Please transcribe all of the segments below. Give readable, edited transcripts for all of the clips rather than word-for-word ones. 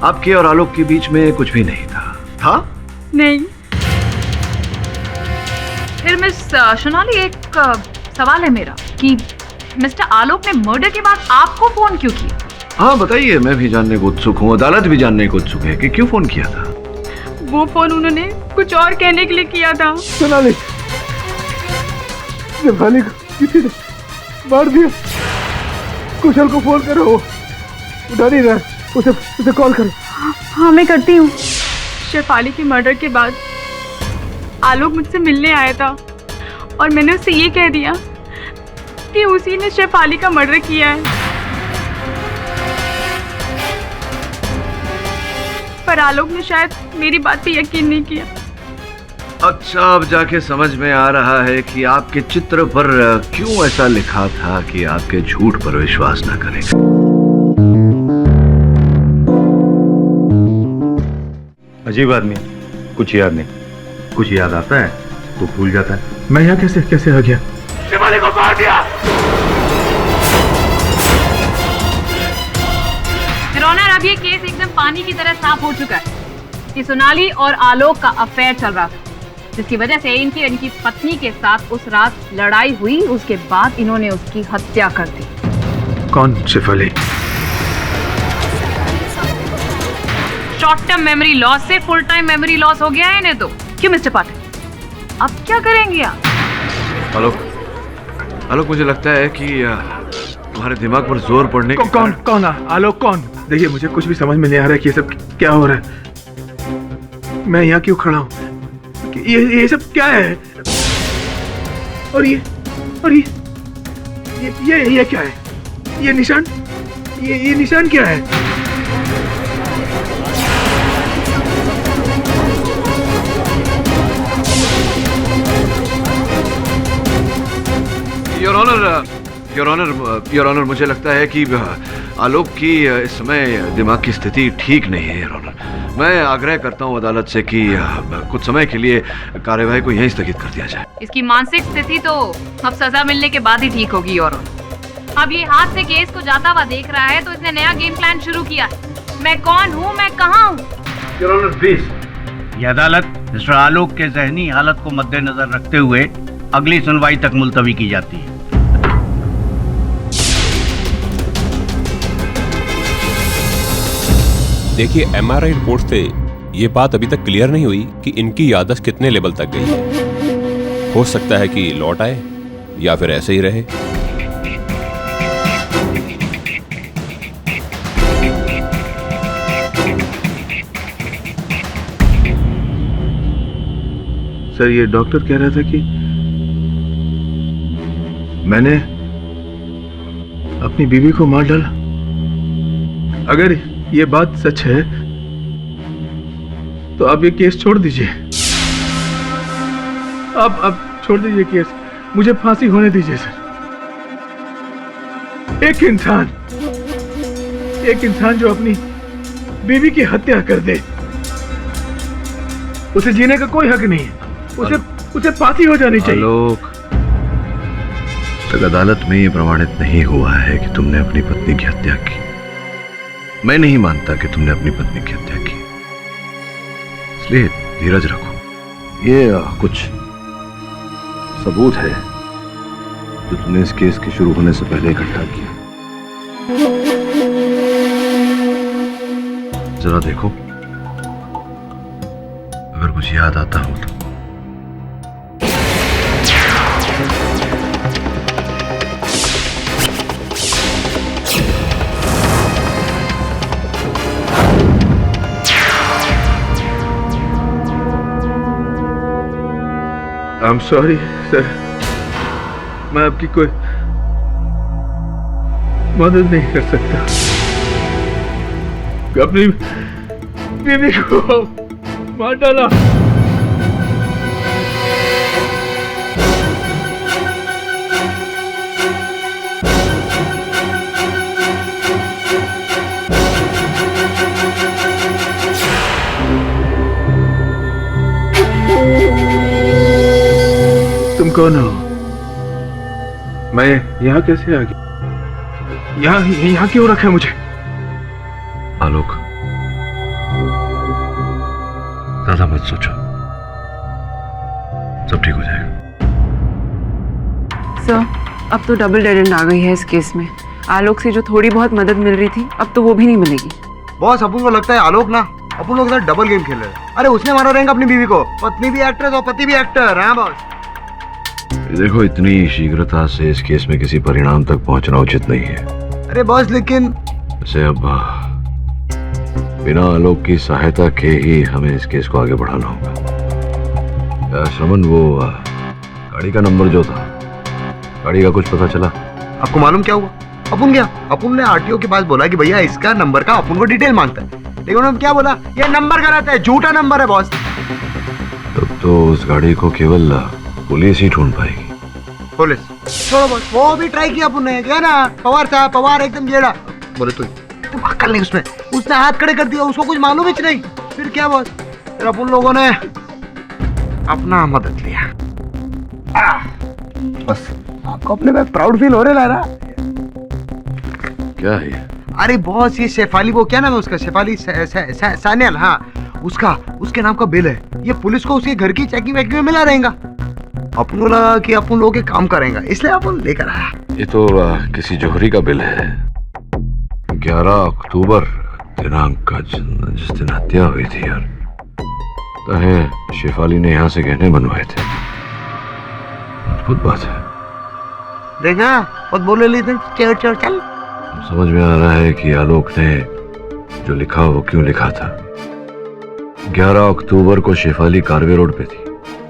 आपके और आलोक के बीच में कुछ भी नहीं था। था? नहीं। फिर मिस सोनाली, एक सवाल है मेरा कि मिस्टर आलोक ने मर्डर के बाद आपको फोन क्यों किया? हाँ बताइए, मैं भी जानने को उत्सुक हूँ, अदालत भी जानने को उत्सुक है कि क्यों फोन किया था। वो फोन उन्होंने कुछ और कहने के लिए किया था। सोनाली, शेफाली को किसी ने मार दिया। कुशल को फोन करो, उठा नहीं रहा, उसे कॉल करो। हाँ मैं करती हूँ। शेफाली के मर्डर के बाद आलोक मुझसे मिलने आया था और मैंने उससे ये कह दिया कि उसी ने शेफाली का मर्डर किया है, पर आलोक ने शायद मेरी बात पे यकीन नहीं किया। अच्छा, अब जाके समझ में आ रहा है कि आपके चित्र पर क्यों ऐसा लिखा था कि आपके झूठ पर विश्वास न करें। अजीब आदमी, कुछ याद नहीं। कुछ याद आता है तो भूल जाता है। मैं यहाँ कैसे आ गया? शेफाली को मार दिया। ऑनर, अब ये केस एकदम पानी की तरह साफ हो चुका है कि सोनाली और आलोक का अफेयर चल रहा था, जिसकी वजह से इनकी पत्नी के साथ उस रात लड़ाई हुई। उसके बाद इन्होंने उसकी हत्या कर दी। कौन Shefali? Short term memory loss से फुल टाइम मेमोरी लॉस हो गया है इन्हें तो। क्यों मिस्टर पाठक, अब क्या करेंगे आप? आलोक, मुझे लगता है कि तुम्हारे दिमाग पर जोर पड़ने के कौन आलोक कौन? देखिए, मुझे कुछ भी समझ में नहीं आ रहा है कि ये सब क्या हो रहा है। मैं यहाँ क्यों खड़ा हूँ? ये सब क्या है? और ये क्या है? ये निशान क्या है? योर ऑनर, मुझे लगता है कि आलोक की इस समय दिमाग की स्थिति ठीक नहीं है। योर ऑनर, मैं आग्रह करता हूं अदालत से कि कुछ समय के लिए कार्यवाही को यहीं स्थगित कर दिया जाए। इसकी मानसिक स्थिति तो अब सजा मिलने के बाद ही ठीक होगी। योर ऑनर, अब ये हाथ से केस को जाता हुआ देख रहा है तो इसने नया गेम प्लान शुरू किया है। मैं कौन हूँ, मैं कहाँ हूँ? Your honour please. ये अदालत मिस्टर आलोक के जहनी हालत को मद्देनजर रखते हुए अगली सुनवाई तक मुलतवी की जाती है। देखिए, एमआरआई रिपोर्ट से ये बात अभी तक क्लियर नहीं हुई कि इनकी याददाश्त कितने लेवल तक गई है। हो सकता है कि लौट आए या फिर ऐसे ही रहे। सर, ये डॉक्टर कह रहा था कि मैंने अपनी बीवी को मार डाला। अगर ये बात सच है तो आप ये केस छोड़ दीजिए। अब छोड़ दीजिए केस, मुझे फांसी होने दीजिए सर। एक इंसान जो अपनी बीवी की हत्या कर दे, उसे जीने का कोई हक नहीं है। उसे फांसी हो जानी चाहिए। आलोक, तक अदालत में ये प्रमाणित नहीं हुआ है कि तुमने अपनी पत्नी की हत्या की। मैं नहीं मानता कि तुमने अपनी पत्नी की हत्या की, इसलिए धीरज रखो। ये कुछ सबूत है जो तुमने इस केस के शुरू होने से पहले इकट्ठा किया। जरा देखो, अगर कुछ याद आता हो तो। I'm sorry, sir. मैं आपकी कोई मदद नहीं कर सकता। अपनी बीवी को मार डाला। तुम कौन हो? मैं यहाँ कैसे आ गया? यहाँ क्यों रखा है मुझे? आलोक, ज्यादा मत सोचो, सब ठीक हो जाएगा। सर, अब तो डबल डेड एंड आ गई है इस केस में। आलोक से जो थोड़ी बहुत मदद मिल रही थी, अब तो वो भी नहीं मिलेगी। बॉस, अपन को लगता है आलोक ना अपन लोग इधर डबल गेम खेल रहे हैं। अरे उसने मारा रहेगा अपनी बीवी को, पत्नी भी एक्ट्रेस और पति भी एक्टर। हाँ बॉस। देखो, इतनी शीघ्रता से इस केस में किसी परिणाम तक पहुंचना उचित नहीं है। अरे बॉस, लेकिन वैसे अब बिना आलोक की सहायता के ही हमें इस केस को आगे बढ़ाना होगा। श्रवण, वो गाड़ी का नंबर जो था, गाड़ी का कुछ पता चला? आपको मालूम क्या हुआ? अपन ने आरटीओ के पास बोला कि भैया इसका नंबर का अपन को डिटेल मांगता है, लेकिन उन्होंने क्या बोला? ये नंबर गलत है, झूठा नंबर है बॉस। तब तो उस गाड़ी को केवल पुलिस ही ढूंढ पाएगी। पुलिस छोड़ो बॉस, वो भी ट्राई किया अपन ने, क्या ना पवार था, पवार एकदम जेड़ा बोले तुम अक्ल नहीं उसमें, उसने हाथ खड़े कर दिया, उसको कुछ मालूम ही नहीं। फिर क्या बॉस, फिर अपन लोगों ने अपना मदद लिया। बस आपको अपने पे प्राउड फील हो रहा है ना? क्या है? अरे बॉस, ये शेफाली, वो क्या नाम है उसका, शेफाली सान्याल, हाँ उसके नाम का बिल है। ये पुलिस को उसके घर की चेकिंग वेकिंग में मिला रहेगा। अपन को लगा कि अपन लोग काम करेंगे, इसलिए अपन लेकर आया। ये तो किसी जौहरी का बिल है। 11 अक्टूबर दिनांक का जिस दिन हत्या हुई थी यार, तो है शेफाली ने यहाँ से गहने बनवाए थे। अद्भुत बात है। देखा, बहुत बोले लेते चल। समझ में आ रहा है कि आलोक ने जो लिखा वो क्यों लिखा था। 11 अक्टूबर को शेफाली कारवे रोड पे थी।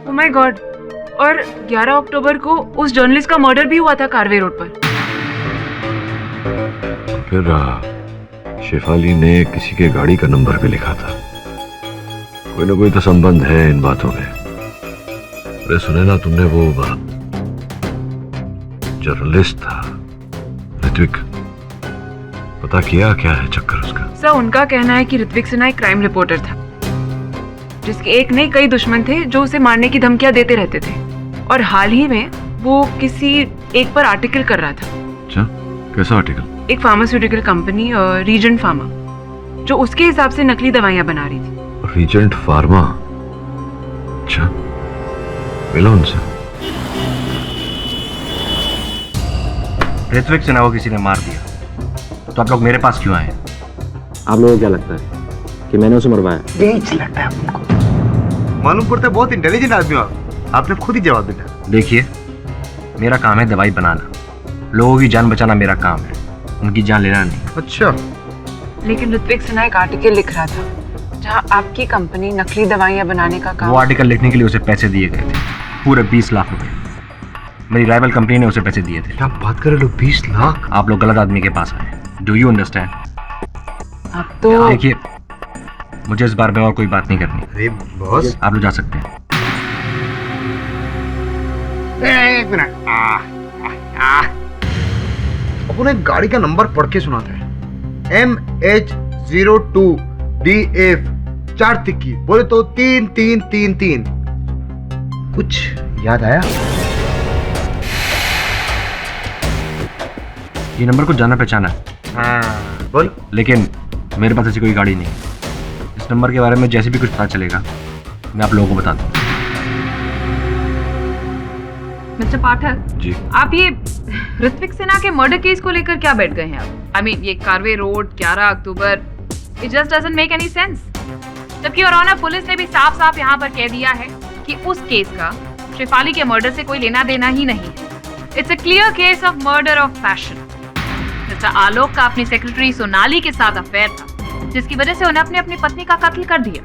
ओह माय गॉड, और 11 अक्टूबर को उस जर्नलिस्ट का मर्डर भी हुआ था कारवे रोड पर। फिर शेफाली ने किसी के गाड़ी का नंबर भी लिखा था। कोई ना कोई तो संबंध है इन बातों में। अरे सुने ना तुमने, वो जर्नलिस्ट था ऋत्विक, पता किया क्या है चक्कर उसका? सर, उनका कहना है कि ऋत्विक सिन्हा एक क्राइम रिपोर्टर था, जिसके एक नहीं कई दुश्मन थे जो उसे मारने की धमकियां देते रहते थे। और हाल ही में वो किसी एक पर आर्टिकल कर रहा था। अच्छा, कैसा आर्टिकल? एक फार्मास्यूटिकल कंपनी रीजेंट फार्मा, जो उसके हिसाब से नकली दवाइयां बना रही थी। Regent Pharma? अच्छा, मिलो उनसे। ऋत्विक सिन्हा को किसी ने मार दिया, तो आप लोग मेरे पास क्यों आए? आप लोगों को क्या लगता है कि मैंने उसे मरवाया? बेच लगता है आपको, मालूम पड़ता है बहुत इंटेलिजेंट आदमी हो आप। आपने खुद ही जवाब दिया। देखिए, मेरा काम है दवाई बनाना, लोगों की जान बचाना मेरा काम है, उनकी जान लेना नहीं। अच्छा, लेकिन ऋत्विक सिन्हा एक आर्टिकल लिख रहा था जहां आपकी कंपनी नकली दवाइयां बनाने का काम। वो आर्टिकल लिखने के लिए उसे पैसे दिए गए थे, पूरे 20 लाख रुपए। मेरी राइवल कंपनी ने उसे पैसे दिए थे। क्या बात कर रहे हो? 20 लाख? आप लोग गलत आदमी के पास आए। Do you understand? अब तो देखिए, मुझे इस बार में और कोई बात नहीं करनी। अरे बॉस, आप लोग जा सकते हैं। एक मिनट। अपन एक गाड़ी का नंबर पढ़ के सुनाते हैं। MH02DF 4 तिक्की, बोले तो 3333। कुछ याद आया? ये नंबर को जाना पहचाना है, हाँ बोल। लेकिन मेरे पास ऐसी कोई गाड़ी नहीं। इस नंबर के बारे में जैसे भी कुछ पता चलेगा मैं आप लोगों को बता दूँ। मिस्टर पाठक जी, आप ये ऋत्विक सिन्हा के मर्डर केस को लेकर क्या बैठ गए हैं आप? आई मीन, ये Karve road 11 October, it just doesn't make any sense. जबकि और ऑनर पुलिस ने भी साफ साफ यहाँ पर कह दिया है कि उस केस का शेफाली के मर्डर से कोई लेना देना ही नहीं है। It's a clear case of murder of passion. Mister Alok का अपनी सेक्रेटरी सोनाली के साथ अफेयर था, जिसकी वजह से उन्हें अपनी पत्नी का कत्ल कर दिया।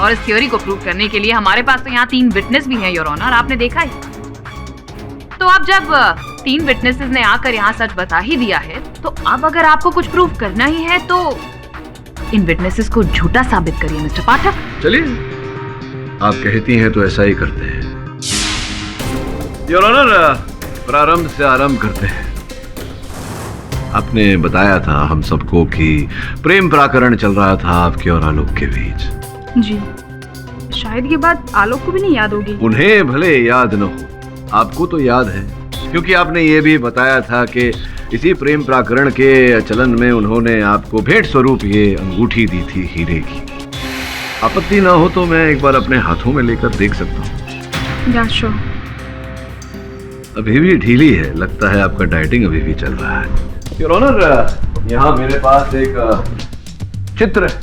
और इस थ्योरी को प्रूव करने के लिए हमारे पास तो यहाँ 3 विटनेस भी हैं योर ऑनर, आपने देखा ही। तो अब जब 3 विटनेसेस ने आकर यहाँ सच बता ही दिया है, तो अब अगर आपको कुछ प्रूव करना ही है तो इन विटनेसेस को झूठा साबित करिए मिस्टर पाठक। चलिए, आप कहती हैं तो ऐसा ही करते हैं। योर ऑनर, प्रारंभ से आरंभ करते हैं। आपने बताया था हम सबको कि प्रेम प्रकरण चल रहा था आपके और आलोक के बीच। जी, शायद ये बात आलोक को भी नहीं याद होगी। उन्हें भले याद न हो, आपको तो याद है, क्योंकि आपने ये भी बताया था कि इसी प्रेम प्रकरण के चलन में उन्होंने आपको भेंट स्वरूप ये अंगूठी दी थी हीरे की। आपत्ति ना हो तो मैं एक बार अपने हाथों में लेकर देख सकता हूँ? या श्योर। अभी भी ढीली है, लगता है आपका डाइटिंग अभी भी चल रहा है। योर ऑनर, यहाँ मेरे पास एक चित्र है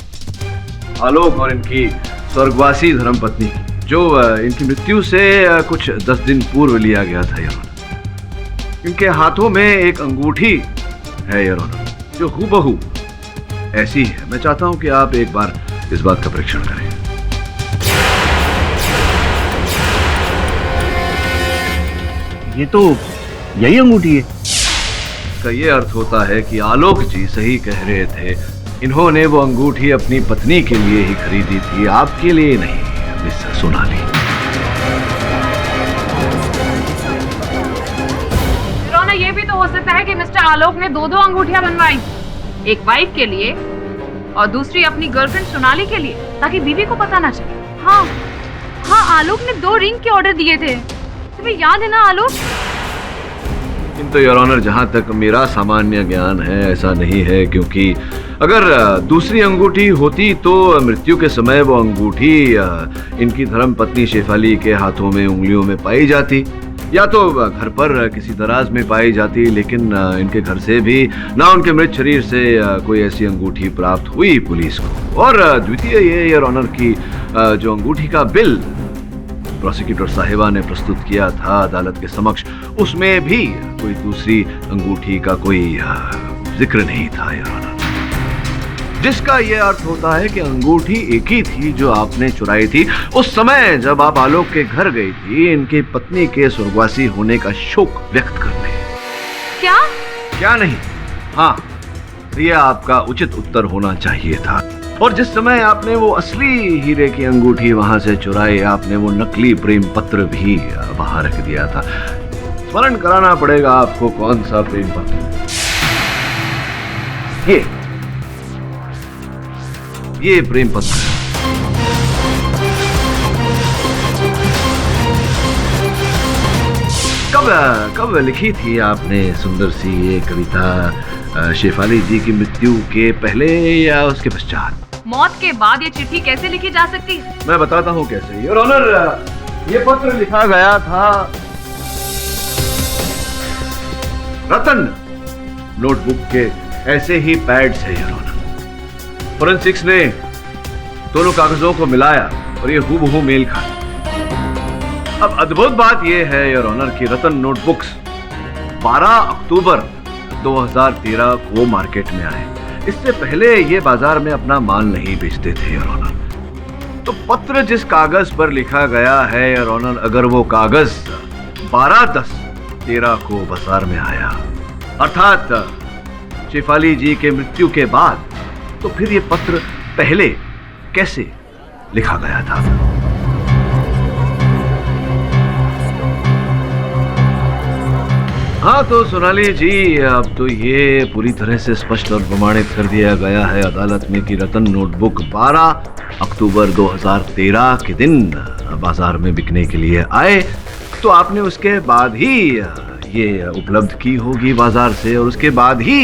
आलोक और इनकी स्वर्गवासी धर्मपत्नी, जो इनकी मृत्यु से कुछ 10 दिन पूर्व लिया गया था। योर ऑनर, इनके हाथों में एक अंगूठी है योर ऑनर, जो हूबहू ऐसी है। मैं चाहता हूं कि आप एक बार इस बात का परीक्षण करें। ये तो यही अंगूठी है। इसका ये अर्थ होता है कि आलोक जी सही कह रहे थे। इन्होंने वो अंगूठी अपनी पत्नी के लिए ही खरीदी थी, आपके लिए नहीं, मिस सोनाली। रोना, ये भी तो हो सकता है कि मिस्टर आलोक ने 2 अंगूठियां बनवाई, एक वाइफ के लिए और दूसरी अपनी गर्लफ्रेंड सोनाली के लिए, ताकि बीवी को पता ना चले। हाँ हाँ, आलोक ने 2 रिंग के ऑर्डर दिए थे, तुम्हें याद है ना आलोक? किंतु योर ऑनर, जहां तक मेरा सामान्य ज्ञान है ऐसा नहीं है, क्योंकि अगर दूसरी अंगूठी होती तो मृत्यु के समय वो अंगूठी इनकी धर्मपत्नी शेफाली के हाथों में, उंगलियों में पाई जाती, या तो घर पर किसी दराज में पाई जाती, लेकिन इनके घर से भी ना उनके मृत शरीर से कोई ऐसी अंगूठी प्राप्त हुई पुलिस को। और द्वितीय ये योर ऑनर की जो अंगूठी का बिल प्रोसिक्यूटर साहिबा ने प्रस्तुत किया था अदालत के समक्ष, उसमें भी कोई दूसरी अंगूठी का कोई जिक्र नहीं था योर ऑनर, जिसका यह अर्थ होता है कि अंगूठी एक ही थी जो आपने चुराई थी उस समय जब आप आलोक के घर गई थी इनकी पत्नी के स्वर्गवासी होने का शोक व्यक्त करने। क्या नहीं, हाँ, यह आपका उचित उत्तर होना चाहिए था। और जिस समय आपने वो असली हीरे की अंगूठी वहां से चुराई, आपने वो नकली प्रेम पत्र भी वहां रख दिया था। स्मरण कराना पड़ेगा आपको, कौन सा प्रेम पत्र? ये प्रेम पत्र। कब लिखी थी आपने सुंदर सी ये कविता शेफाली जी की मृत्यु के पहले या उसके पश्चात? मौत के बाद ये चिट्ठी कैसे लिखी जा सकती है? मैं बताता हूँ कैसे। योर ऑनर, ये पत्र लिखा गया था रतन नोटबुक के ऐसे ही पैड से योर ऑनर। फोरेंसिक्स ने दोनों कागजों को मिलाया और ये हूबहू मेल खाया। अब अद्भुत बात यह है योर ऑनर कि रतन नोटबुक्स 12 अक्टूबर 2013 को मार्केट में आए। इससे पहले ये बाजार में अपना माल नहीं बेचते थे योर ऑनर। तो पत्र जिस कागज पर लिखा गया है योर ऑनर, अगर वो कागज 12/10/13 को बाजार में आया, अर्थात शेफाली जी के मृत्यु के बाद, तो फिर ये पत्र पहले कैसे लिखा गया था? हाँ तो सोनाली जी, अब तो ये पूरी तरह से स्पष्ट और प्रमाणित कर दिया गया है अदालत में कि रतन नोटबुक 12 अक्टूबर 2013 के दिन बाजार में बिकने के लिए आए, तो आपने उसके बाद ही ये उपलब्ध की होगी बाजार से, और उसके बाद ही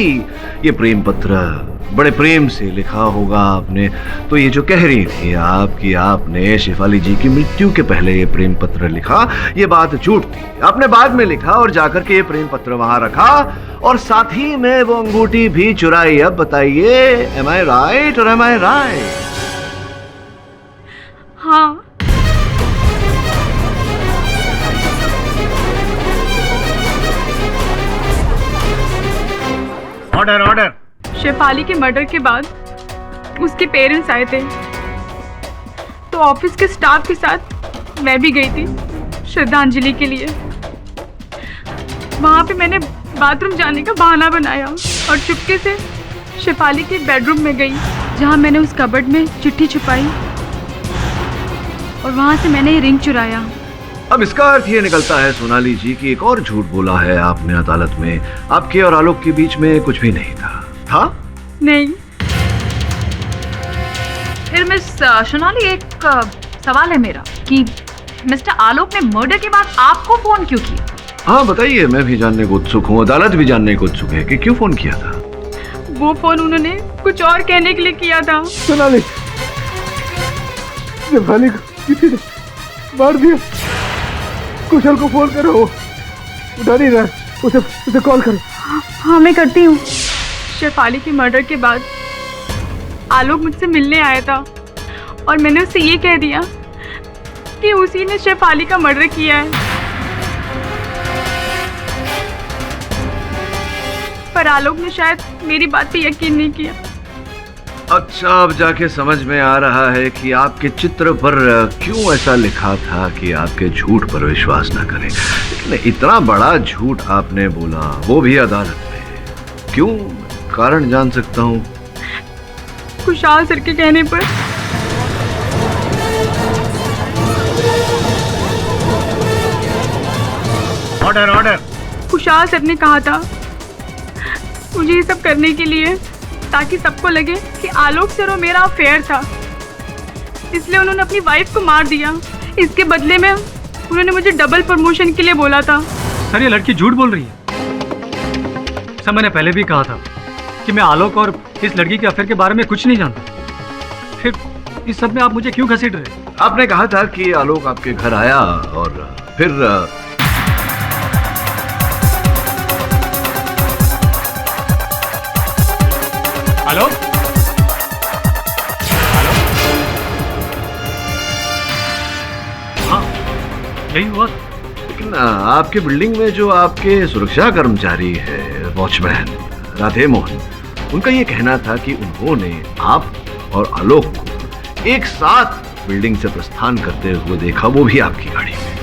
ये प्रेम पत्र बड़े प्रेम से लिखा होगा आपने। तो ये जो कह रही थी आप कि आपने शेफाली जी की मृत्यु के पहले ये प्रेम पत्र लिखा, ये बात झूठ थी। आपने बाद में लिखा और जाकर के ये प्रेम पत्र वहां रखा और साथ ही में वो अंगूठी भी चुराई। अब बताइए, एम आई राइट और एम आई राइट? हाँ। Order order. शेफाली के मर्डर के बाद उसके पेरेंट्स आए थे, तो ऑफिस के स्टाफ के साथ मैं भी गई थी श्रद्धांजलि के लिए। वहाँ पे मैंने बाथरूम जाने का बहाना बनाया और चुपके से शेफाली के बेडरूम में गई, जहाँ मैंने उस कबर्ड में चिट्ठी छुपाई और वहाँ से मैंने ये रिंग चुराया। अब इसका अर्थ ये निकलता है सोनाली जी कि एक और झूठ बोला है आपने अदालत में। आपके और आलोक के बीच में कुछ भी नहीं था। नहीं। फिर मिस सोनाली, एक सवाल है मेरा कि मिस्टर आलोक ने मर्डर के बाद आपको फोन क्यों किया? हाँ बताइए, मैं भी जानने को उत्सुक हूँ, अदालत भी जानने को उत्सुक है कि क्यों फोन किया था। वो फोन उन्होंने कुछ और कहने के लिए किया था। सोनाली, शेफाली को किसी ने मार दिया। कुशल को फोन करो, वो उठा नहीं रहा, उसे कॉल करो। हाँ मैं करती हूँ। शेफाली के मर्डर के बाद आलोक मुझसे मिलने आया था और मैंने उससे ये कह दिया कि उसी ने शेफाली का मर्डर किया है, पर आलोक ने शायद मेरी बात पे यकीन नहीं किया। अच्छा, अब जाके समझ में आ रहा है कि आपके चित्र पर क्यों ऐसा लिखा था कि आपके झूठ पर विश्वास ना करें। लेकिन इतना बड़ा झूठ आपने बोला, वो भी अदालत में। क्यों? कारण जान सकता हूँ? खुशहाल सर के कहने पर। Order order. खुशहाल सर ने कहा था मुझे ये सब करने के लिए ताकि सबको लगे कि आलोक सर और मेरा अफेयर था, इसलिए उन्होंने अपनी वाइफ को मार दिया। इसके बदले में उन्होंने मुझे डबल प्रमोशन के लिए बोला था। सर ये लड़की झूठ बोल रही है। सर मैंने पहले भी कहा था कि मैं आलोक और इस लड़की के अफेयर के बारे में कुछ नहीं जानता, फिर इस सब में आप मुझे क्यों घसीट रहे? आपने कहा था कि आलोक आपके घर आया और फिर आलोक? हाँ यही हुआ। लेकिन आपके बिल्डिंग में जो आपके सुरक्षा कर्मचारी है, वॉचमैन राधे मोहन, उनका ये कहना था कि उन्होंने आप और आलोक को एक साथ बिल्डिंग से प्रस्थान करते हुए देखा, वो भी आपकी गाड़ी में।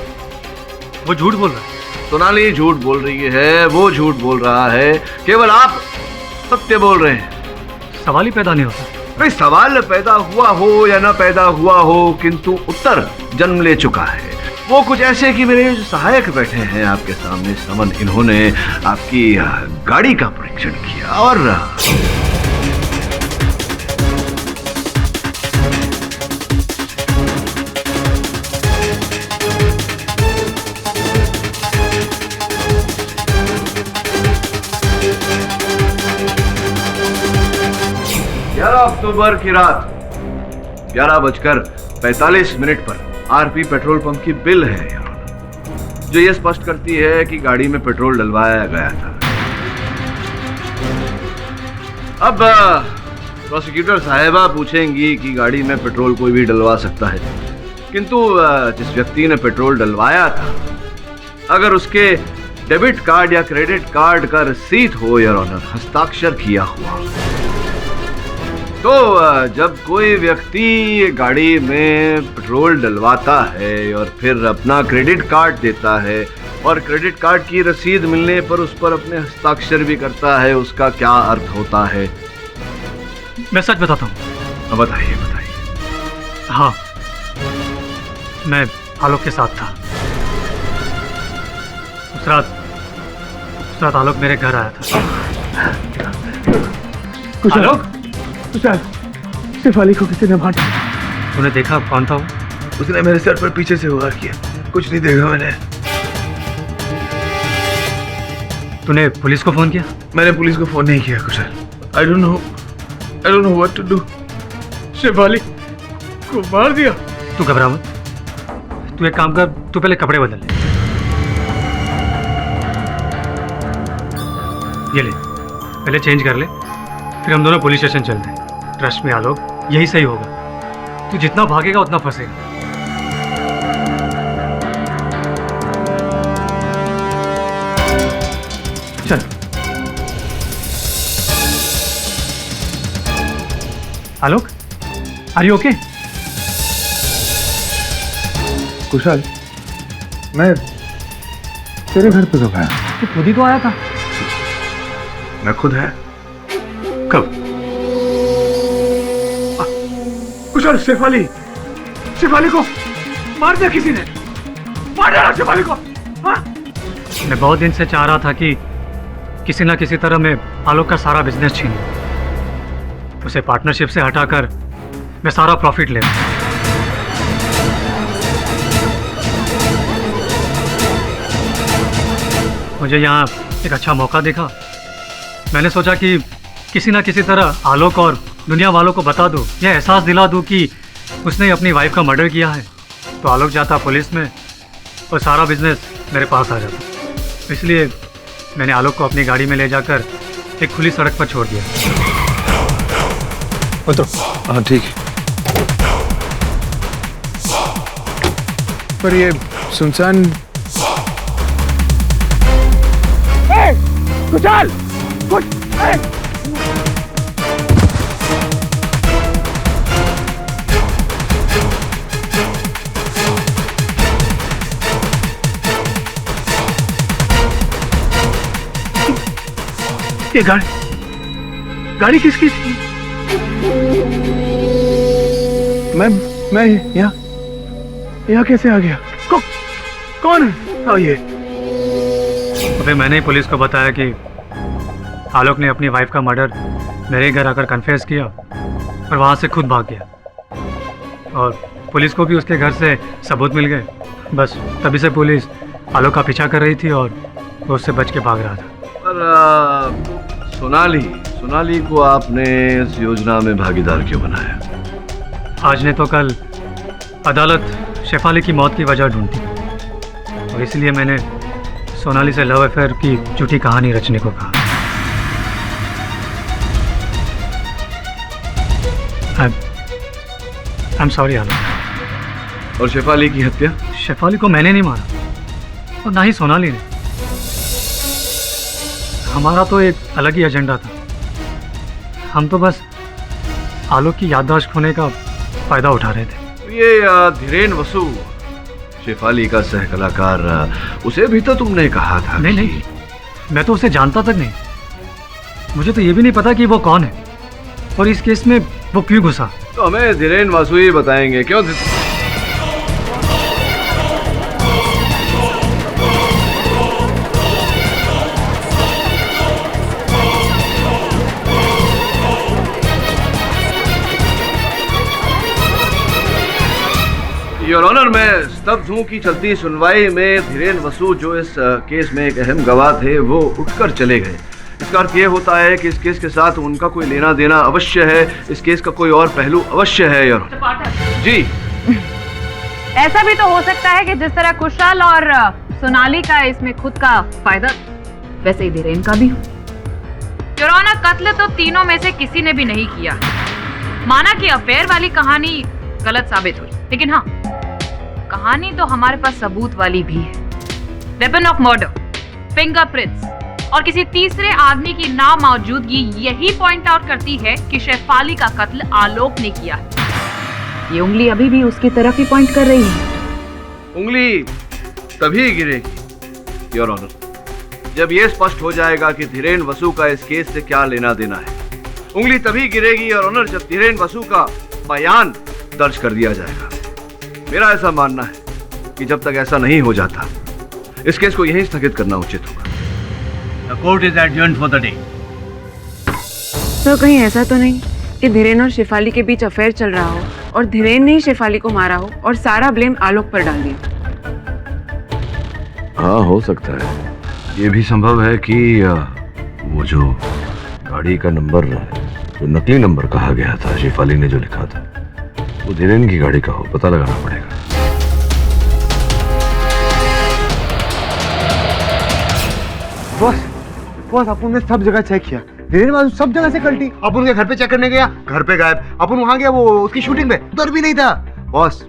वो झूठ बोल रहा है। सोनाली झूठ बोल रही है, वो झूठ बोल रहा है, केवल आप सत्य बोल रहे हैं। सवाल ही पैदा नहीं होता। अरे सवाल पैदा हुआ हो या ना पैदा हुआ हो, किंतु उत्तर जन्म ले चुका है। वो कुछ ऐसे कि मेरे जो सहायक बैठे हैं आपके सामने समन, इन्होंने आपकी गाड़ी का परीक्षण किया और 11 अक्टूबर की रात 11:45 पर आरपी पेट्रोल पंप की बिल है जो ये स्पष्ट करती है कि गाड़ी में पेट्रोल डलवाया गया था। अब प्रोसिक्यूटर साहिबा पूछेंगी कि गाड़ी में पेट्रोल कोई भी डलवा सकता है, किंतु जिस व्यक्ति ने पेट्रोल डलवाया था, अगर उसके डेबिट कार्ड या क्रेडिट कार्ड का रसीद हो योर ऑनर, हस्ताक्षर किया हुआ, तो जब कोई व्यक्ति गाड़ी में पेट्रोल डलवाता है और फिर अपना क्रेडिट कार्ड देता है और क्रेडिट कार्ड की रसीद मिलने पर उस पर अपने हस्ताक्षर भी करता है, उसका क्या अर्थ होता है? मैं सच बताता हूँ। बताइए बताइए। हाँ, मैं आलोक के साथ था। उस रात आलोक मेरे घर आया था। आलोक, शेफाली को किसी ने मारा। तूने देखा कौन था वो? उसने मेरे सर पर पीछे से वार किया। कुछ नहीं देखा मैंने। तूने पुलिस को फोन किया? मैंने पुलिस को फोन नहीं किया कुशल। I don't know what to do। Shefali को मार दिया। तू घबरा मत। तू एक काम कर, तू पहले कपड़े बदल ले। ये ले, पहले चेंज कर ले, फिर हम दोनों पुलिस स्टेशन चलते हैं। ट्रस्ट में आलोक, यही सही होगा। तू जितना भागेगा उतना फंसेगा। चल। आलोक, आर यू ओके? कुशल, मैं तेरे घर पे कब आया? तू खुद ही तो आया था। मैं खुद है? कब? कुशल, शेफाली को मार दिया किसी ने। मार दिया शेफाली को। हाँ? मैं बहुत दिन से चाह रहा था कि किसी ना किसी तरह मैं आलोक का सारा बिजनेस छीन लूं, उसे पार्टनरशिप से हटाकर मैं सारा प्रॉफिट ले लूं। मुझे यहाँ एक अच्छा मौका देखा। मैंने सोचा कि किसी ना किसी तरह आलोक और दुनिया वालों को बता दूं, यह एहसास दिला दूं कि उसने अपनी वाइफ का मर्डर किया है तो आलोक जाता पुलिस में और सारा बिजनेस मेरे पास आ जाता। इसलिए मैंने आलोक को अपनी गाड़ी में ले जाकर एक खुली सड़क पर छोड़ दिया। उतरो। हाँ ठीक है। पर ये सुनसान कुचाल ये गाड़ी किसकी थी? मैं यहाँ कैसे आ गया? कौन है? हाँ ये अबे मैंने ही पुलिस को बताया कि आलोक ने अपनी वाइफ का मर्डर मेरे घर आकर कन्फेस किया और वहाँ से खुद भाग गया और पुलिस को भी उसके घर से सबूत मिल गए। बस तभी से पुलिस आलोक का पीछा कर रही थी और वो उससे बच के भाग रहा था। पर सोनाली को आपने इस योजना में भागीदार क्यों बनाया? आज ने तो कल अदालत शेफाली की मौत की वजह ढूंढती और इसलिए मैंने सोनाली से लव अफेयर की झूठी कहानी रचने को कहा। आई एम सॉरी आलोक। और शेफाली की हत्या? शेफाली को मैंने नहीं मारा और ना ही सोनाली ने। हमारा तो एक अलग ही एजेंडा था। हम तो बस आलोक की याददाश्त खोने का फायदा उठा रहे थे। ये धीरेन वसु शेफाली का सह कलाकार, उसे भी तो तुमने कहा था। नहीं, मैं तो उसे जानता तक नहीं। मुझे तो ये भी नहीं पता कि वो कौन है और इस केस में वो क्यों घुसा। तो हमें धीरेन वसु ही बताएंगे। क्यों? योर ऑनर, मैं स्तब्ध हूँ कि चलती सुनवाई में धीरेन वसु जो इस केस में एक अहम गवाह थे वो उठकर चले गए। इसका अर्थ ये होता है कि इस केस के साथ उनका कोई लेना देना अवश्य है। इस केस का कोई और पहलू अवश्य है। योर जी, ऐसा भी तो हो सकता है कि जिस तरह कुशल और सोनाली का इसमें खुद का फायदा, वैसे ही धीरेन का भी हो। योर ऑनर, कत्ल तो तीनों में से किसी ने भी नहीं किया। माना कि अफेयर वाली कहानी गलत साबित हुई, लेकिन हाँ, कहानी तो हमारे पास सबूत वाली भी है। वेपन ऑफ मर्डर, फिंगरप्रिंट्स और किसी तीसरे आदमी की नामौजूदगी यही पॉइंट आउट करती है कि शेफाली का कत्ल आलोक ने किया है। ये उंगली अभी भी उसकी तरफ ही पॉइंट कर रही है। उंगली तभी गिरेगी योर ऑनर जब यह स्पष्ट हो जाएगा कि धीरेन वसु का इस केस से क्या लेना देना है। उंगली तभी गिरेगी योर ऑनर जब धीरेन वसु का बयान दर्ज कर दिया जाएगा। मेरा ऐसा मानना है कि जब तक ऐसा नहीं हो जाता इस केस को यहीं स्थगित करना उचित होगा। The court is adjourned for the day. तो कहीं ऐसा तो नहीं कि धीरेन और शेफाली के बीच अफेयर चल रहा हो और धीरेन ने ही शेफाली को मारा हो और सारा ब्लेम आलोक पर डाल दिया? हाँ, हो सकता है। ये भी संभव है कि वो जो गाड़ी का नंबर, जो नकली नंबर कहा गया था, शेफाली ने जो लिखा था, वो धीरेन की गाड़ी का हो। पता लगाना पड़ेगा। बॉस अपन ने सब जगह चेक किया। धीरेन वसु सब जगह से कल्टी। अपन उनके घर पे चेक करने गया, घर पे गायब। अपन वहां गया वो उसकी शूटिंग पे, उधर भी नहीं था। बॉस,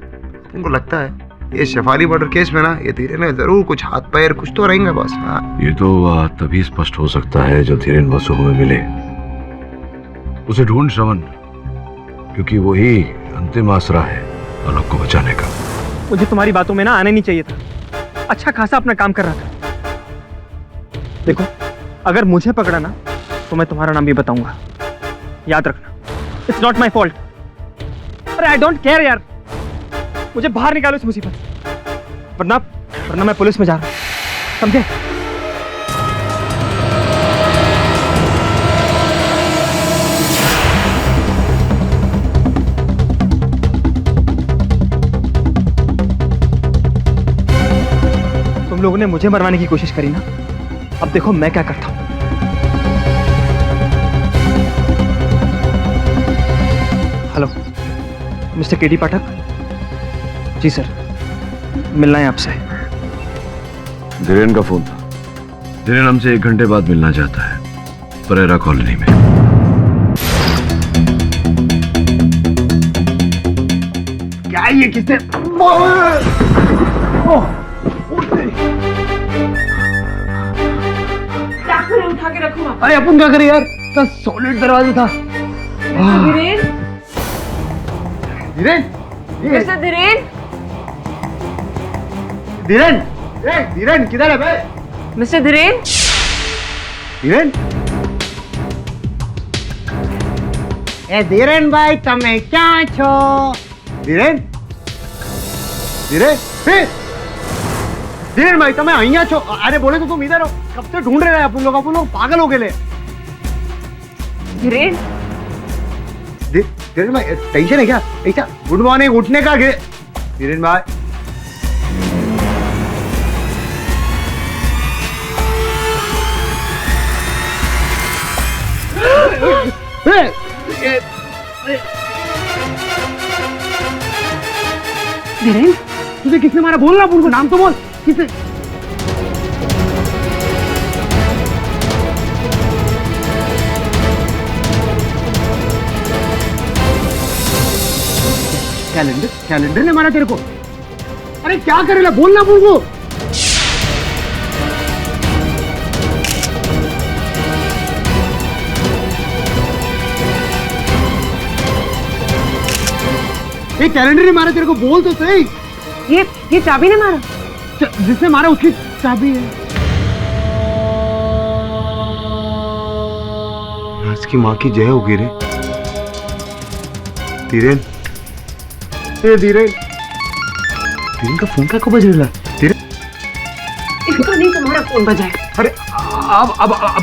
उनको लगता है ये शेफाली मर्डर केस में ना, ये धीरेन में जरूर कुछ हाथ पैर कुछ तो रहेंगे बॉस। हाँ, ये तो तभी स्पष्ट हो सकता है जब धीरेन वसु हमें मिले। उसे ढूंढ श्रवण, क्योंकि वही अंतिम आसरा है आलोक को बचाने का। मुझे तुम्हारी बातों में ना आना नहीं चाहिए था। अच्छा खासा अपना काम कर रहा था। देखो, अगर मुझे पकड़ा ना तो मैं तुम्हारा नाम भी बताऊंगा। याद रखना, इट्स नॉट माई फॉल्ट। अरे आई डोंट केयर यार, मुझे बाहर निकालो इस मुसीबत से, वरना मैं पुलिस में जा रहा हूं, समझे? तुम लोगों ने मुझे मरवाने की कोशिश करी ना, अब देखो मैं क्या करता हूं। हेलो मिस्टर केडी पाठक। जी सर, मिलना है आपसे। धीरेन का फोन था। धीरेन हमसे 1 घंटे बाद मिलना चाहता है, परेरा कॉलोनी में। क्या ये किसने उठा के रखूं? अरे अपन क्या करे यार, इतना सॉलिड दरवाजा था। धीरेन, धीरेन, मिस्टर धीरेन, धीरेन, धीरेन किधर है बे? मिस्टर धीरेन, धीरेन, ए धीरेन भाई તમે ક્યાં છો? ધીરેન, ધીરેન, धीरेन भाई તમે અહીંયા છો? अरे बोले तो तुम इधर हो, कब से ढूंढ रहे हैं अपन लोग पागल हो गए। धीरेन, धीरेन भाई टेंशन है क्या? ऐसा गुड मॉर्निंग उठने का धीरेन भाई। धीरेन, तुझे किसने मारा? बोल ना, उनको नाम तो बोल। किसने? कैलेंडर ने मारा तेरे को? अरे क्या करेला? बोल ना उनको। ये कैलेंडर ने मारा तेरे को? बोल तो सही। ये चाबी ने मारा? जिसने मारा उसकी चाबी है। इसकी माँ की जय होगी रे। धीरेन, धीरेन का फोन क्या को बज रहा है? धीरेन, इसका नहीं, तुम्हारा फोन बजा है। अरे अब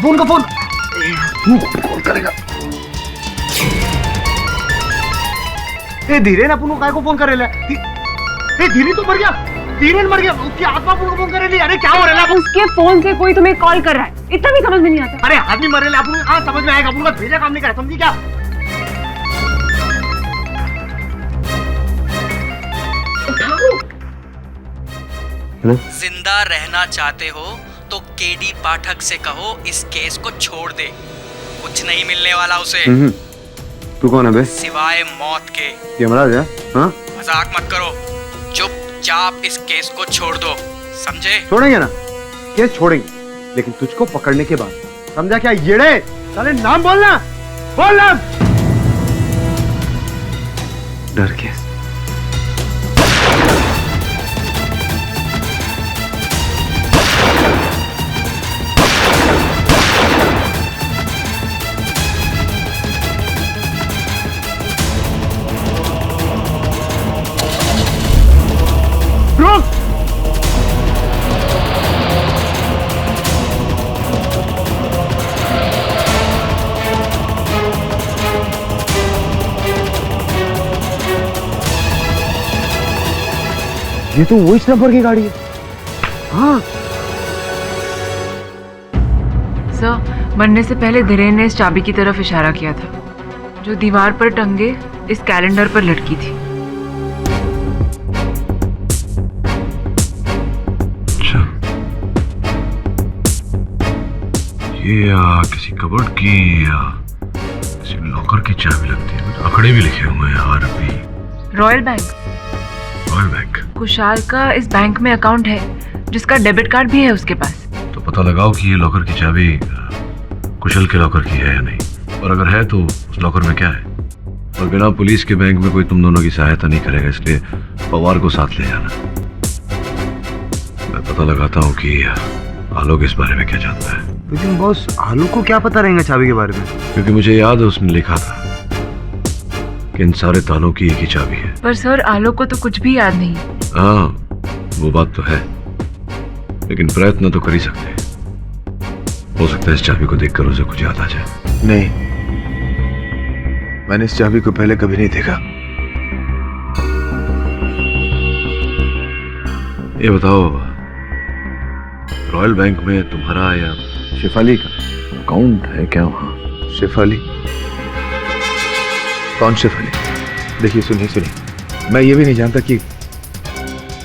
फोन का फोन कौन करेगा? धीरेन अपन को काय को फोन करेला? धीरेन तो मर गया। धीरेन मर गया, उसकी आत्मा अपन को फोन करेली। अरे क्या हो रहा है? उसके फोन से कोई तुम्हें कॉल कर रहा है, इतना भी समझ में नहीं आता। अरे आदमी मरेला, अपन आज समझ में आएगा। अपन का भेजा काम नहीं करा, समझी क्या? जिंदा रहना चाहते हो तो केडी पाठक से कहो इस केस को छोड़ दे, कुछ नहीं मिलने वाला उसे। तू कौन है बे? सिवाय मौत के। यमराज है? हाँ? मजाक मत करो, चुपचाप इस केस को छोड़ दो, समझे? छोड़ेंगे ना, केस छोड़ेंगे, लेकिन तुझको पकड़ने के बाद, समझा क्या? येड़े साले, नाम बोलना, बोलना। डर केस। ये तो वो इस नंबर की गाड़ी है। हाँ सर, मरने से पहले धीरेन ने इस चाबी की तरफ इशारा किया था, जो दीवार पर टंगे इस कैलेंडर पर लटकी थी। अच्छा, ये किसी कबर्ड की या किसी लॉकर की चाबी लगती है। कुछ आंकड़े भी लिखे हुए हैं RP। Royal bank. Royal bank. Kushal का इस बैंक में अकाउंट है, जिसका डेबिट कार्ड भी है उसके पास। तो पता लगाओ कि ये लॉकर की चाबी कुशल के लॉकर की है या नहीं, और अगर है तो उस लॉकर में क्या है। और बिना पुलिस के बैंक में कोई तुम दोनों की सहायता नहीं करेगा, इसलिए पवार को साथ ले जाना। मैं पता लगाता हूँ कि आलोक इस बारे में क्या जानता है। लेकिन बॉस, आलोक को क्या पता रहेगा चाबी के बारे में? क्योंकि मुझे याद है उसने लिखा था कि इन सारे तालों की एक ही चाबी है। पर सर, आलोक को तो कुछ भी याद नहीं। हाँ, वो बात तो है, लेकिन प्रयत्न तो कर ही सकते हैं। हो सकता है इस चाबी को देखकर उसे कुछ याद आ जाए। नहीं, मैंने इस चाबी को पहले कभी नहीं देखा। ये बताओ, रॉयल बैंक में तुम्हारा या शेफाली का अकाउंट है क्या वहां? शेफाली? कौन शेफाली? देखिए सुनिए, मैं ये भी नहीं जानता कि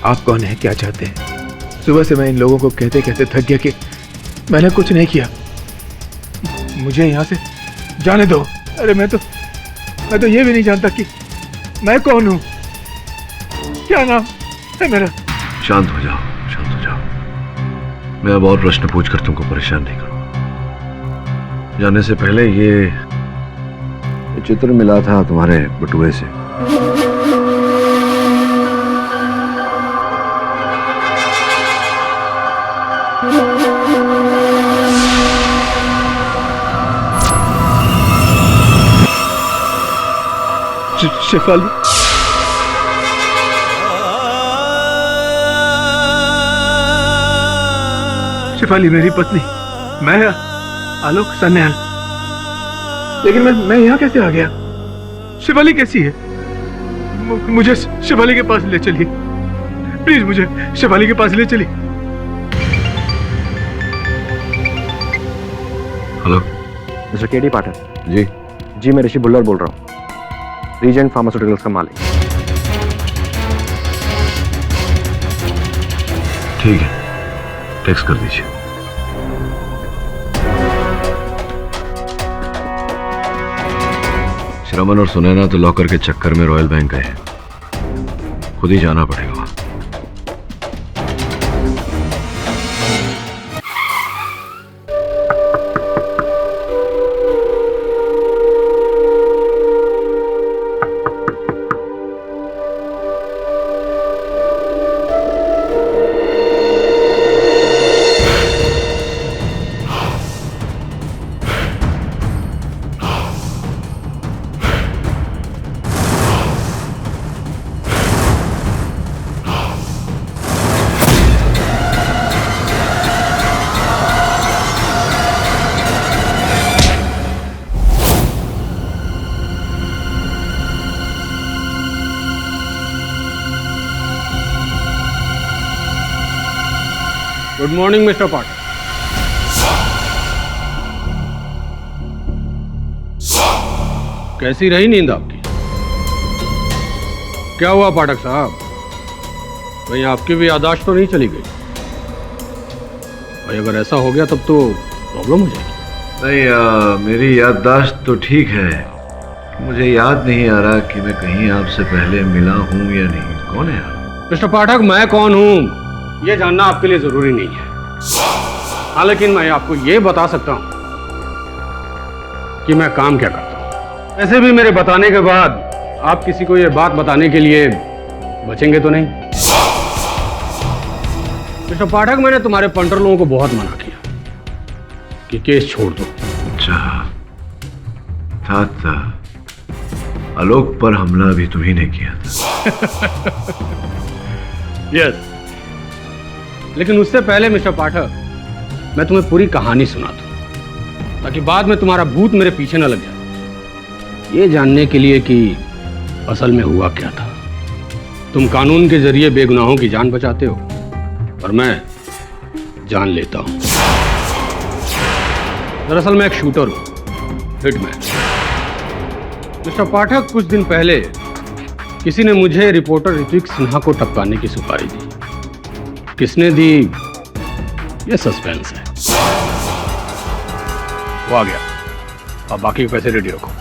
आप कौन है, क्या चाहते हैं। सुबह से मैं इन लोगों को कहते कहते थक गया कि मैंने कुछ नहीं किया, मुझे यहाँ से जाने दो। अरे मैं तो ये भी नहीं जानता कि मैं कौन हूँ, क्या नाम है मेरा। शांत हो जाओ, शांत हो जाओ। मैं अब और प्रश्न पूछकर तुमको परेशान नहीं करूंगा। जाने से पहले ये चित्र मिला था तुम्हारे बटुए से। शेफाली, शेफाली मेरी पत्नी, मैं आलोक सन्याल। लेकिन मैं यहाँ कैसे आ गया? शेफाली कैसी है? मुझे शेफाली के पास ले चलिए प्लीज, मुझे शेफाली के पास ले चलिए। हेलो मिस्टर केडी पाठक। जी मैं ऋषि बुल्लर बोल रहा हूँ, रीजेंट फार्मास्यूटिकल्स का मालिक। ठीक है, टेक्स्ट कर दीजिए। श्रमण और सुनैना तो लॉकर के चक्कर में रॉयल बैंक गए हैं, खुद ही जाना पड़ेगा वहां। गुड मॉर्निंग मिस्टर पाठक। कैसी रही नींद आपकी? क्या हुआ पाठक साहब, कहीं आपकी भी याददाश्त तो नहीं चली गई? भाई अगर ऐसा हो गया तब तो प्रॉब्लम हो जाएगी। नहीं, मेरी याददाश्त तो ठीक है, मुझे याद नहीं आ रहा कि मैं कहीं आपसे पहले मिला हूं या नहीं। कौन है आप? मिस्टर पाठक, मैं कौन हूं ये जानना आपके लिए जरूरी नहीं है। हाँ, लेकिन मैं आपको ये बता सकता हूं कि मैं काम क्या करता हूं। वैसे भी मेरे बताने के बाद आप किसी को ये बात बताने के लिए बचेंगे तो नहीं। मिस्टर पाठक, मैंने तुम्हारे पंटर लोगों को बहुत मना किया कि केस छोड़ दो। अच्छा, था आलोक पर हमला भी तुम्ही ने किया था। यस, लेकिन उससे पहले मिस्टर पाठक मैं तुम्हें पूरी कहानी सुना दूं, ताकि बाद में तुम्हारा भूत मेरे पीछे न लग जाए। ये जानने के लिए कि असल में हुआ क्या था। तुम कानून के जरिए बेगुनाहों की जान बचाते हो और मैं जान लेता हूं। दरअसल मैं एक शूटर हूं, हिटमैन। मिस्टर पाठक, कुछ दिन पहले किसी ने मुझे रिपोर्टर ऋत्विक सिन्हा को टपकाने की सुपारी दी। किसने दी ये सस्पेंस है। वो आ गया, अब बाकी के पैसे रेडी रखो।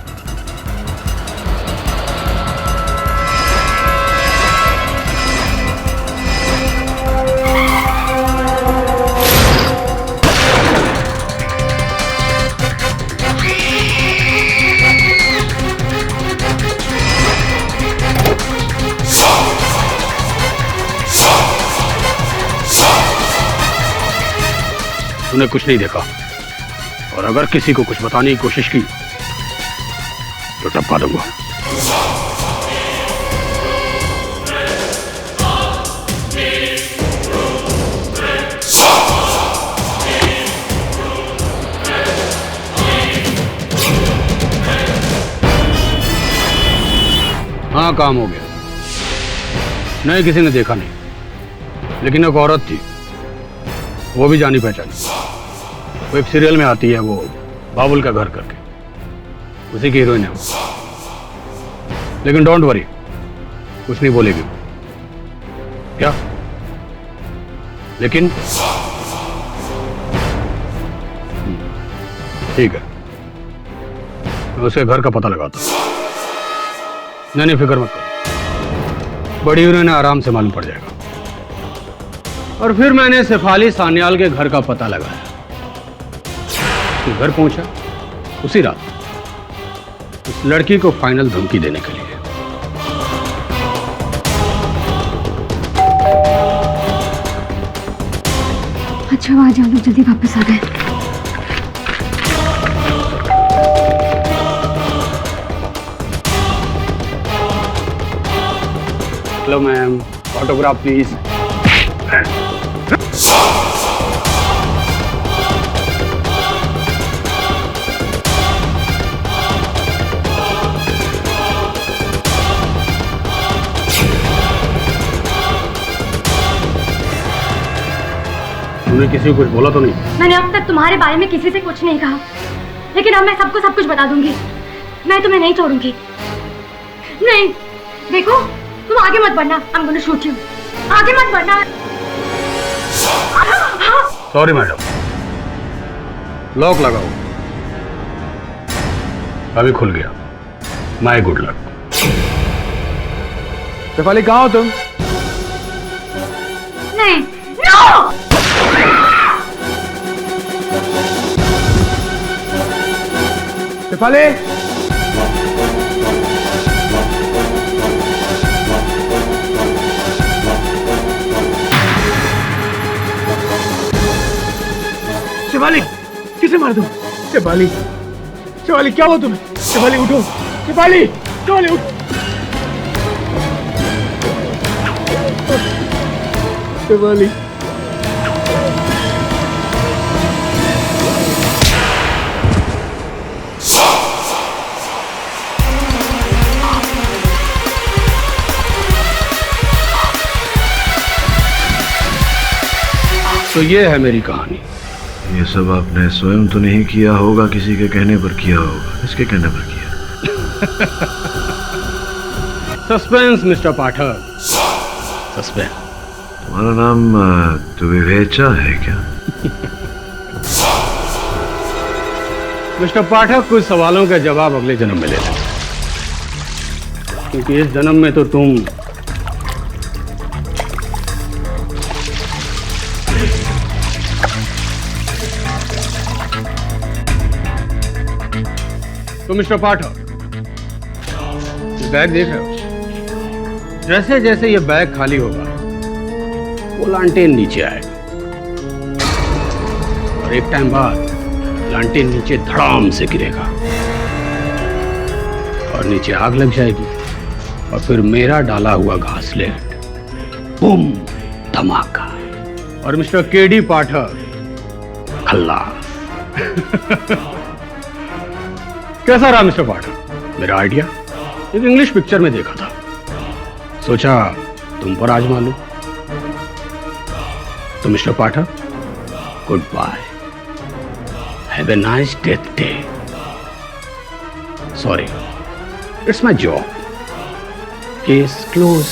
तूने कुछ नहीं देखा, और अगर किसी को कुछ बताने की कोशिश की तो टपका दूंगा। हाँ, काम हो गया। नहीं, किसी ने देखा नहीं, लेकिन एक औरत थी, वो भी जानी पहचानी। वो एक सीरियल में आती है, वो बाबुल का घर करके, उसी की हीरोइन है वो। लेकिन डोंट वरी, कुछ नहीं बोलेगी वो। क्या? लेकिन ठीक है, मैं उसके घर का पता लगाता हूं। नहीं फिक्र मत करो, बड़ी उन्होंने आराम से मालूम पड़ जाएगा। और फिर मैंने शेफाली सान्याल के घर का पता लगाया। घर पहुंचा उसी रात उस लड़की को फाइनल धमकी देने के लिए। अच्छा आज हम लोग जल्दी वापस आ गए। Hello ma'am, autograph please. तुमने किसी को कुछ बोला तो नहीं? मैंने अब तक तुम्हारे बारे में किसी से कुछ नहीं कहा, लेकिन अब मैं सबको सब कुछ बता दूंगी। मैं तुम्हें नहीं छोड़ूंगी। नहीं, देखो तुम आगे मत बढ़ना। I'm going to shoot you. आगे मत बढ़ना। सॉरी मैडम, लॉक लगाओ। अभी खुल गया। My good luck. शेफाली कहाँ हो तुम? नहीं, नो! शेफाली, शेफाली किसे मार दूं? शेफाली, शेफाली क्या हुआ तुम्हें? शेफाली उठो, शेफाली, शेफाली उठ। शेफाली, तो ये है मेरी कहानी। ये सब आपने स्वयं तो नहीं किया होगा, किसी के कहने पर किया होगा। किसके कहने पर किया? सस्पेंस मिस्टर पाठक, सस्पेंस। तुम्हारा नाम द्विवेचा है क्या? मिस्टर पाठक, कुछ सवालों के जवाब अगले जन्म में ले लेना, क्योंकि इस जन्म में तो तुम मिस्टर पाठक, ये बैग देख रहे हो? जैसे जैसे ये बैग खाली होगा वो लांटेन नीचे आएगा, और एक टाइम बाद लांटेन नीचे धड़ाम से गिरेगा और नीचे आग लग जाएगी, और फिर मेरा डाला हुआ घासलेट बूम धमाका, और मिस्टर केडी पाठक खल्लास। कैसा रहा मिस्टर पाठक मेरा आइडिया? एक इंग्लिश पिक्चर में देखा था, सोचा तुम पर आजमा लूं। तो mister Pathak, goodbye, have a nice death day. Sorry, it's my job. Case close.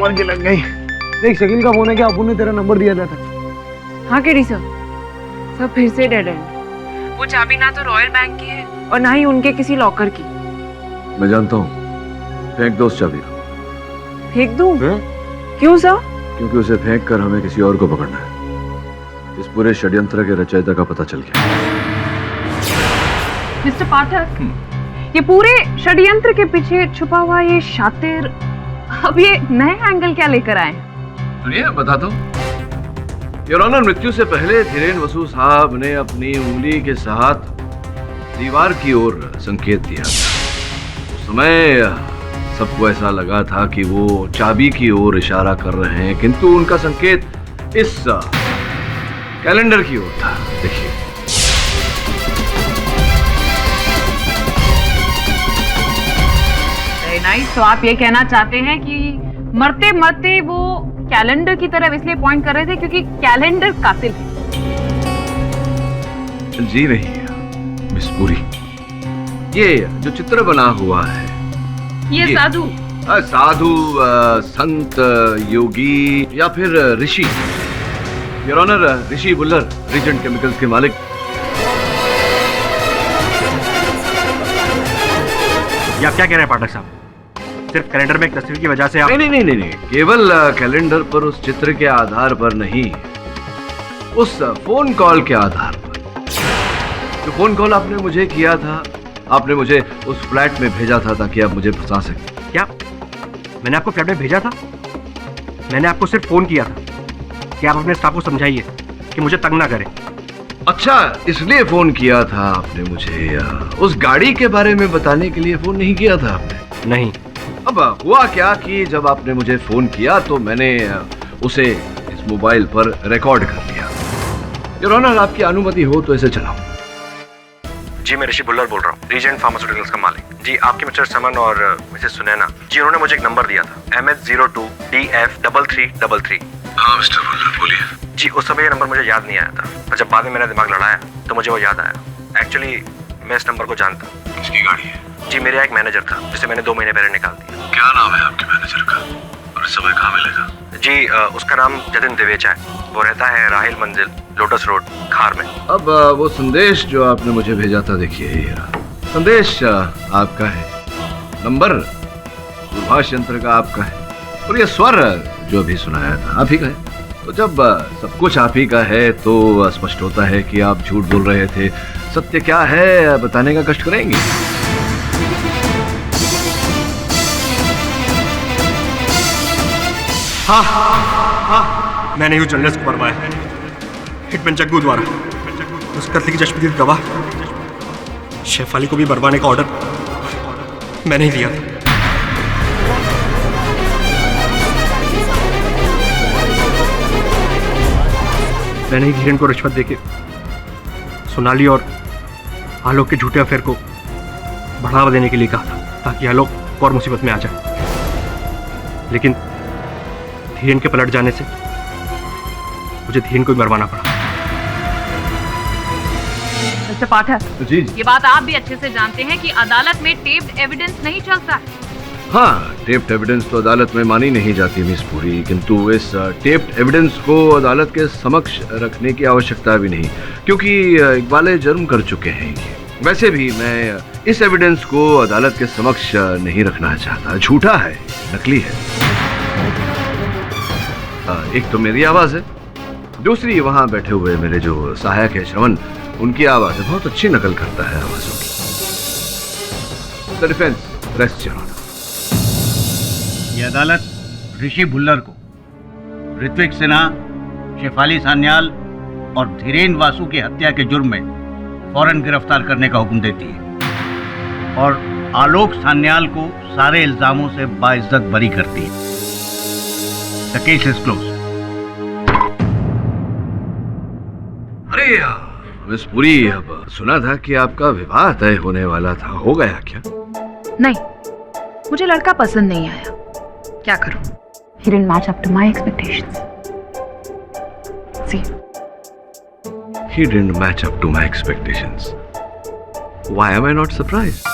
कमर की लग गई। देख शकील का फोन है, क्या अपुन ने तेरा नंबर दिया था। हाँ केडी सर, सब फिर से डेड एंड। वो चाबी ना तो रॉयल बैंक की है और ना ही उनके किसी लॉकर की। मैं जानता हूँ, फेंक दो उस चाबी को। फेंक दूं? क्यों सर? क्योंकि उसे फेंक कर हमें किसी और को पकड़ना है। इस पूरे षड्यंत्र के रचयिता का पता चल गया। मिस्टर पाठक, ये पूरे षड्यंत्र के पीछे छुपा हुआ ये शातिर अब ये नए एंगल क्या लेकर आए? सुनिए बता दो। योर ऑनर, मृत्यु से पहले धीरेन वसु साहब ने अपनी उंगली के साथ दीवार की ओर संकेत दिया। उस समय सबको ऐसा लगा था कि वो चाबी की ओर इशारा कर रहे हैं, किंतु उनका संकेत इस कैलेंडर की ओर था। देखिए, वेरी नाइस। तो आप ये कहना चाहते हैं कि मरते मरते वो कैलेंडर की तरफ इसलिए पॉइंट कर रहे थे क्योंकि कैलेंडर कातिल है? जी नहीं मिस पुरी, ये जो चित्र बना हुआ है ये साधु साधु संत योगी या फिर ऋषि, your honour Rishi Bullar, Regent Chemicals के मालिक। ये आप क्या कह रहे हैं पाठक साहब? सिर्फ कैलेंडर में एक तस्वीर की वजह से आप... नहीं, केवल कैलेंडर पर उस चित्र के आधार पर नहीं, उस फोन कॉल के आधार पर। जो फोन कॉल आपने मुझे किया था, आपने मुझे उस फ्लैट में भेजा था ताकि आप मुझे फंसा सकें। क्या मैंने आपको फ्लैट में भेजा था? मैंने आपको सिर्फ फोन किया था कि आप अपने स्टाफ को समझाइए कि मुझे तंग ना करें। अच्छा, इसलिए फोन किया था आपने मुझे? उस गाड़ी के बारे में बताने के लिए फोन नहीं किया था आपने? नहीं। अब हुआ क्या कि जब आपने मुझे फोन किया तो मैंने उसे इस मोबाइल पर रिकॉर्ड कर लिया। योर ऑनर, आपकी अनुमति हो तो इसे चलाऊं। जी, मैं ऋषि बुल्लर बोल रहा हूँ, रीजेंट फार्मास्यूटिकल्स का मालिक। जी, आपके मिस्टर समन और मिसेस सुनैना जी, उन्होंने मुझे एक नंबर दिया था, MS02DF3333। हाँ मिस्टर बुल्लर, बोलिए। जी, उस समय ये नंबर मुझे याद नहीं आया था, पर जब बाद में मेरा दिमाग लड़ाया तो मुझे वो याद आया। एक्चुअली मैं इस नंबर को जानता। किसकी गाड़ी है? जी, मेरा एक मैनेजर था जिसे मैंने 2 महीने पहले निकाल दिया। क्या नाम है आपके मैनेजर का और इस समय कहाँ मिलेगा? जी, उसका नाम जतिन दिवेचा है। वो रहता है राहिल मंजिल, लोटस रोड, खार में। अब वो संदेश जो आपने मुझे भेजा था, देखिए ये रहा संदेश, आपका है। नंबर दूरभाष यंत्र का आपका है और ये स्वर जो भी सुनाया था आप ही का है। तो जब सब कुछ आप ही का है तो स्पष्ट होता है कि आप झूठ बोल रहे थे। सत्य क्या है बताने का कष्ट करेंगे? हाँ, मैंने यूं जर्नलिस्ट को मरवाया है, हिटमैन जग्गू द्वारा। उस कत्ल की चश्मदीद गवाह शेफाली को भी मरवाने का ऑर्डर मैंने ही दिया था। मैंने ही धीरेन को रिश्वत देके सोनाली और आलोक के झूठे अफेयर को बढ़ावा देने के लिए कहा था ताकि आलोक और मुसीबत में आ जाए। लेकिन धीरेन के पलट जाने से मुझे धीरेन को ही मरवाना पड़ा। मिस्टर पाठक जी, ये बात आप भी अच्छे से जानते हैं कि अदालत में टेप्ड एविडेंस नहीं चलता है। हाँ, टेप्ड एविडेंस तो अदालत में मानी नहीं जाती मिस पुरी, किंतु इस टेप्ड एविडेंस को अदालत के समक्ष रखने की आवश्यकता भी नहीं, क्योंकि इकबाल जुर्म कर चुके हैं। वैसे भी मैं इस एविडेंस को अदालत के समक्ष नहीं रखना चाहता। झूठा है, नकली है। एक तो मेरी आवाज है, दूसरी वहां बैठे हुए मेरे जो सहायक है श्रवण, उनकी आवाज है। बहुत अच्छी नकल करता है आवाजों की। The defence rest your honour. ये अदालत ऋषि भुल्लर को ऋत्विक सिन्हा, शेफाली सान्याल और धीरेन वासु की हत्या के जुर्म में फौरन गिरफ्तार करने का हुक्म देती है और आलोक सान्याल को सारे इल्जामों से बाइज्जत बरी करती है। The case is close. अरे मिस पुरी, अब सुना था कि आपका विवाह तय होने वाला था, हो गया क्या? नहीं, मुझे लड़का पसंद नहीं आया। क्या करूं? He didn't match up to my expectations. See? He didn't match up to my expectations. Why am I not surprised?